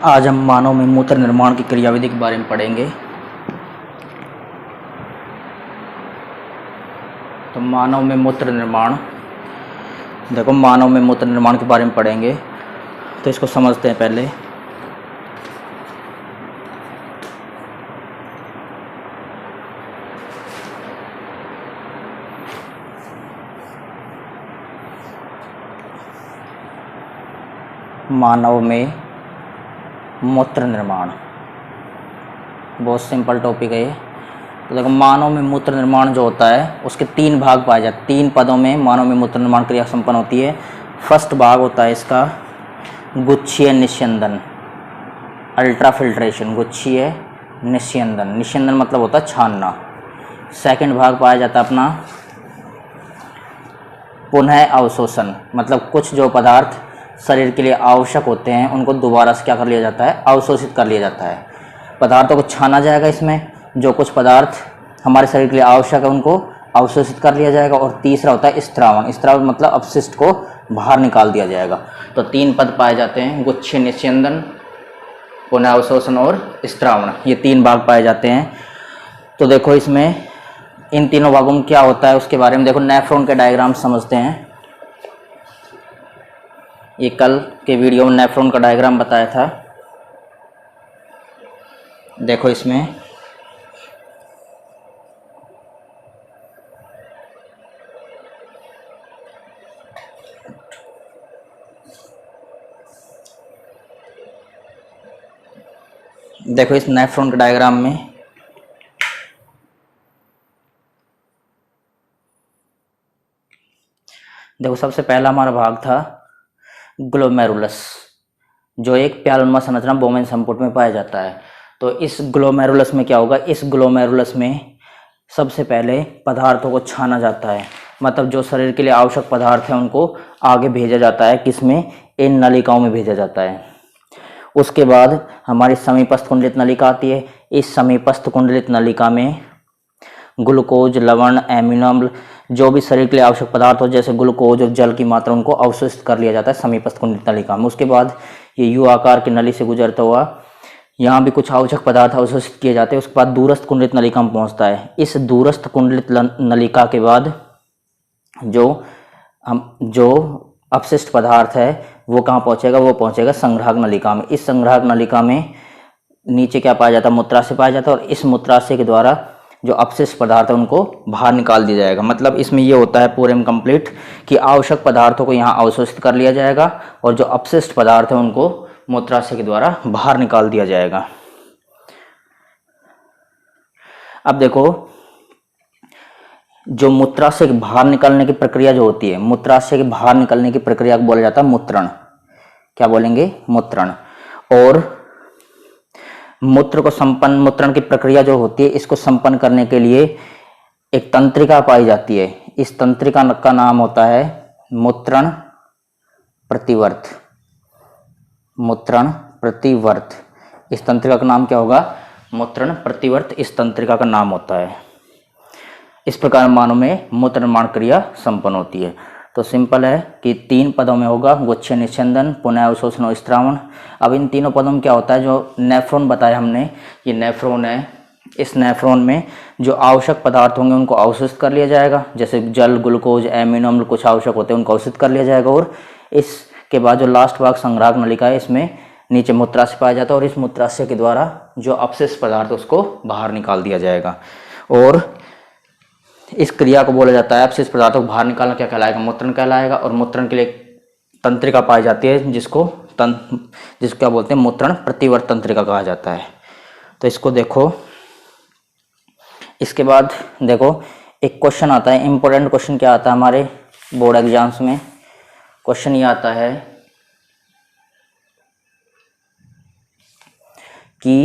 आज हम मानव में मूत्र निर्माण की क्रियाविधि के बारे में पढ़ेंगे। तो मानव में मूत्र निर्माण, देखो मानव में मूत्र निर्माण के बारे में पढ़ेंगे, तो इसको समझते हैं पहले। मानव में मूत्र निर्माण बहुत सिंपल टॉपिक है ये। तो देखो मानव में मूत्र निर्माण जो होता है उसके तीन भाग पाए जाते हैं। तीन पदों में मानव में मूत्र निर्माण क्रिया संपन्न होती है। फर्स्ट भाग होता है इसका गुच्छीय निस्यंदन, अल्ट्रा फिल्ट्रेशन। गुच्छीय निस्यंदन, निस्यंदन मतलब होता है छानना। सेकंड भाग पाया जाता है अपना पुनः अवशोषण, मतलब कुछ जो पदार्थ शरीर के लिए आवश्यक होते हैं उनको दोबारा से क्या कर लिया जाता है, अवशोषित कर लिया जाता है। पदार्थों को छाना जाएगा, इसमें जो कुछ पदार्थ हमारे शरीर के लिए आवश्यक है उनको अवशोषित कर लिया जाएगा। और तीसरा होता है स्त्रावण, स्त्रावण मतलब अपशिष्ट को बाहर निकाल दिया जाएगा। तो तीन पद पाए जाते हैं, गुच्छीय निस्यंदन, पुनः अवशोषण और स्त्रावण, ये तीन भाग पाए जाते हैं। तो देखो इसमें इन तीनों भागों में क्या होता है उसके बारे में देखो। नेफ्रॉन के डायग्राम समझते हैं। ये कल के वीडियो में नेफ्रॉन का डायग्राम बताया था। देखो इसमें देखो इस नेफ्रॉन के डायग्राम में देखो सबसे पहला हमारा भाग था ग्लोमेरुलस, जो एक प्यालोन्मा संरचना बोमेन संपुट में पाया जाता है। तो इस ग्लोमेरुलस में क्या होगा, इस ग्लोमेरुलस में सबसे पहले पदार्थों को छाना जाता है, मतलब जो शरीर के लिए आवश्यक पदार्थ हैं उनको आगे भेजा जाता है। किसमें, इन नलिकाओं में भेजा जाता है। उसके बाद हमारी समीपस्थ कुंडलित नलिका आती है। इस समीपस्थ कुंडलित नलिका में ग्लूकोज, लवण, एमिनो अम्ल, जो भी शरीर के लिए आवश्यक पदार्थ हो जैसे ग्लूकोज और जल की मात्रा, उनको अवशोषित कर लिया जाता है समीपस्थ कुंडलित नलिका में। उसके बाद ये यू आकार की नली से गुजरता हुआ यहाँ भी कुछ आवश्यक पदार्थ अवशोषित किए जाते हैं। उसके बाद दूरस्थ कुंडलित नलिका में पहुँचता है। इस दूरस्थ कुंडलित नलिका के बाद जो अपशिष्ट पदार्थ है वो कहाँ पहुँचेगा, वो पहुँचेगा संग्राहक नलिका में। इस संग्राहक नलिका में नीचे क्या पाया जाता है, मूत्राशय पाया जाता है। और इस मूत्राशय के द्वारा जो अपशिष्ट पदार्थ है उनको बाहर निकाल दिया जाएगा। मतलब इसमें ये होता है पूरे में कंप्लीट कि आवश्यक पदार्थों को यहाँ अवशोषित कर लिया जाएगा और जो अपशिष्ट पदार्थ है उनको मूत्राशय के द्वारा बाहर निकाल दिया जाएगा। अब देखो जो मूत्राशय के बाहर निकलने की प्रक्रिया जो होती है, मूत्राशय के बाहर निकलने की प्रक्रिया को बोला जाता है मूत्रण। क्या बोलेंगे, मूत्रण। और मूत्रण की प्रक्रिया जो होती है, इसको संपन्न करने के लिए एक तंत्रिका पाई जाती है। इस तंत्रिका का नाम होता है मूत्रण प्रतिवर्त। मूत्रण प्रतिवर्त, इस तंत्रिका का नाम क्या होगा, मूत्रण प्रतिवर्त, इस तंत्रिका का नाम होता है। इस प्रकार मानव में मूत्र निर्माण क्रिया संपन्न होती है। तो सिंपल है कि तीन पदों में होगा, गुच्छीय निस्यंदन, पुनः अवशोषण और स्त्रावण। अब इन तीनों पदों में क्या होता है, जो नेफ्रॉन बताया हमने, ये नेफ्रॉन है। इस नेफ्रॉन में जो आवश्यक पदार्थ होंगे उनको अवशोषित कर लिया जाएगा, जैसे जल, ग्लूकोज, एमिनो अम्ल कुछ आवश्यक होते हैं उनको अवशोषित कर लिया जाएगा। और इसके बाद जो लास्ट भाग संग्राहक नलिका है, इसमें नीचे मूत्राशय पाया जाता है और इस मूत्राशय के द्वारा जो अपशिष्ट पदार्थ है उसको बाहर निकाल दिया जाएगा। और इस क्रिया को बोला जाता है, अपशिष्ट पदार्थों को बाहर निकालना क्या कहलाएगा, मूत्रण कहलाएगा। और मूत्रण के लिए तंत्रिका पाई जाती है जिसको क्या बोलते हैं, मूत्रण प्रतिवर्त तंत्रिका कहा जाता है। तो इसको देखो। इसके बाद देखो एक क्वेश्चन आता है, इंपॉर्टेंट क्वेश्चन क्या आता है हमारे बोर्ड एग्जाम्स में। क्वेश्चन ये आता है कि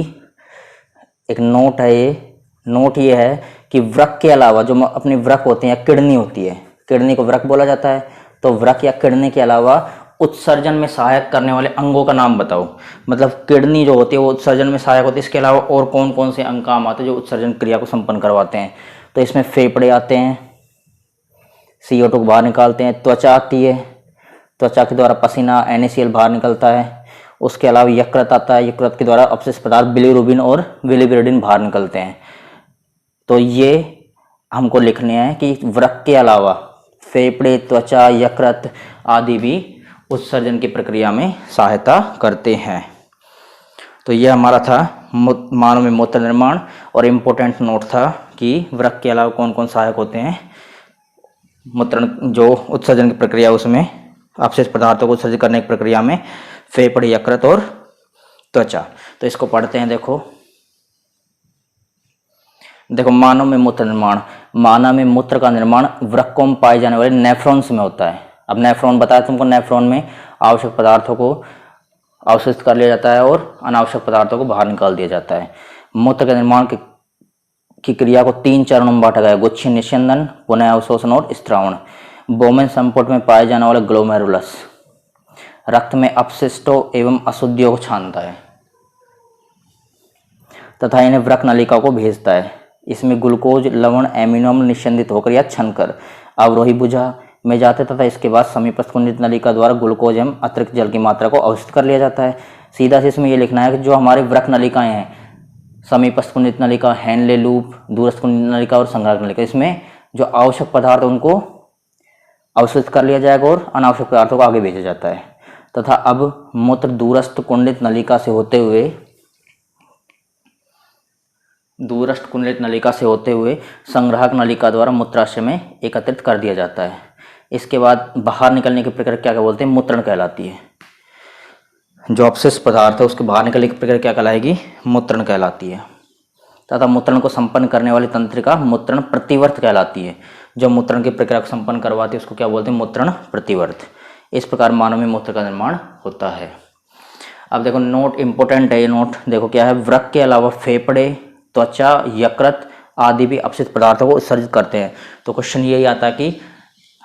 एक नोट है, ये नोट ये है कि वृक्क के अलावा जो अपनी वृक्क होते हैं या किडनी होती है, किडनी को वृक्क बोला जाता है। तो वृक्क या किडनी के अलावा उत्सर्जन में सहायक करने वाले अंगों का नाम बताओ। मतलब किडनी जो होती है वो उत्सर्जन में सहायक होती है, इसके अलावा और कौन कौन से अंग काम आते हैं जो उत्सर्जन क्रिया को संपन्न करवाते हैं। तो इसमें फेफड़े आते हैं, CO2 को बाहर निकालते हैं। त्वचा आती है, त्वचा के द्वारा पसीना NaCl बाहर निकलता है। उसके अलावा यकृत आता है, यकृत के द्वारा अपशिष्ट पदार्थ बिलीरुबिन और बिलिरुबिन बाहर निकलते हैं। तो ये हमको लिखने हैं कि वृक्क के अलावा फेफड़े, त्वचा, यकृत आदि भी उत्सर्जन की प्रक्रिया में सहायता करते हैं। तो यह हमारा था मानव में मूत्र निर्माण, और इम्पोर्टेंट नोट था कि वृक्क के अलावा कौन कौन सहायक होते हैं मूत्रण जो उत्सर्जन की प्रक्रिया, उसमें अपशिष्ट पदार्थों को उत्सर्जित करने की प्रक्रिया में फेफड़े, यकृत और त्वचा। तो इसको पढ़ते हैं। देखो मानव में मूत्र निर्माण। मानव में मूत्र का निर्माण वृक्कों में पाए जाने वाले नेफ्रॉन्स में होता है। अब नेफ्रॉन बताया तुमको, नेफ्रॉन में आवश्यक पदार्थों को अवशोषित कर लिया जाता है और अनावश्यक पदार्थों को बाहर निकाल दिया जाता है। मूत्र के निर्माण की क्रिया को 3 चरणों में बांटा गया है: गुच्छीय निस्यंदन, पुनः अवशोषण और स्त्रावण। बोमेन संपुट में पाए जाने वाला ग्लोमेरुलस रक्त में अपशिष्टों एवं अशुद्धियों को छानता है तथा इन्हें वृक्क नलिका को भेजता है। इसमें ग्लूकोज, लवण, एमिनो अम्ल निस्यंदित होकर या छनकर अवरोही भुजा में जाते तथा इसके बाद समीपस्थ कुंडित नलिका द्वारा ग्लूकोज एवं अतिरिक्त जल की मात्रा को अवशोषित कर लिया जाता है। सीधा से इसमें यह लिखना है कि जो हमारे वृक्क नलिकाएं हैं, समीपस्थ कुंडित नलिका, हेनले लूप, दूरस्थ कुंडित नलिका और संग्राहक नलिका, इसमें जो आवश्यक पदार्थ उनको अवशोषित कर लिया जाएगा और अनावश्यक पदार्थों को आगे भेजा जाता है। तथा अब मूत्र दूरस्थ कुंडित नलिका से होते हुए संग्राहक नलिका द्वारा मूत्राशय में एकत्रित कर दिया जाता है। इसके बाद बाहर निकलने की प्रक्रिया क्या बोलते हैं? मूत्रण कहलाती है। जो अपशिष्ट पदार्थ है उसके बाहर निकलने की प्रक्रिया क्या कहलाएगी? मूत्रण कहलाती है। तथा मूत्रण को संपन्न करने वाली तंत्रिका मूत्रण प्रतिवर्त कहलाती है। जो मूत्रण की प्रक्रिया को संपन्न करवाती है उसको क्या बोलते हैं? मूत्रण प्रतिवर्त। इस प्रकार मानव में मूत्र का निर्माण होता है। अब देखो नोट इंपोर्टेंट है, ये नोट देखो क्या है। वृक्क के अलावा फेफड़े, त्वचा, यकृत आदि भी अपशिष्ट पदार्थों को उत्सर्जित करते हैं। तो क्वेश्चन यही आता है कि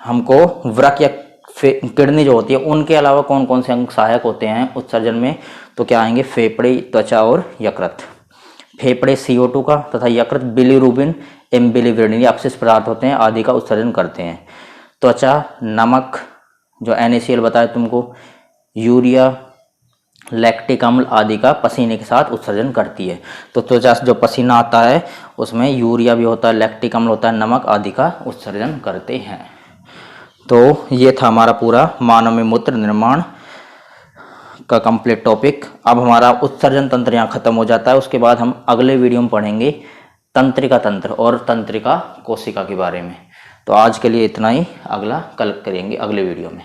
हमको वृक्क या किडनी जो होती है उनके अलावा कौन कौन से अंग सहायक होते हैं उत्सर्जन में? तो क्या आएंगे? फेफड़े, त्वचा और यकृत। फेफड़े CO2 का तथा यकृत बिलिरुबिन एवं बिलिरुबिन अपशिष्ट पदार्थ होते हैं आदि का उत्सर्जन करते हैं। त्वचा नमक जो NaCl बताया तुमको, यूरिया, लैक्टिक अम्ल आदि का पसीने के साथ उत्सर्जन करती है। तो त्वचा से जो पसीना आता है उसमें यूरिया भी होता है, लैक्टिक अम्ल होता है, नमक आदि का उत्सर्जन करते हैं। तो ये था हमारा पूरा मानव में मूत्र निर्माण का कंप्लीट टॉपिक। अब हमारा उत्सर्जन तंत्र यहाँ खत्म हो जाता है। उसके बाद हम अगले वीडियो में पढ़ेंगे तंत्रिका तंत्र और तंत्रिका कोशिका के बारे में। तो आज के लिए इतना ही, अगला कल करेंगे अगले वीडियो में।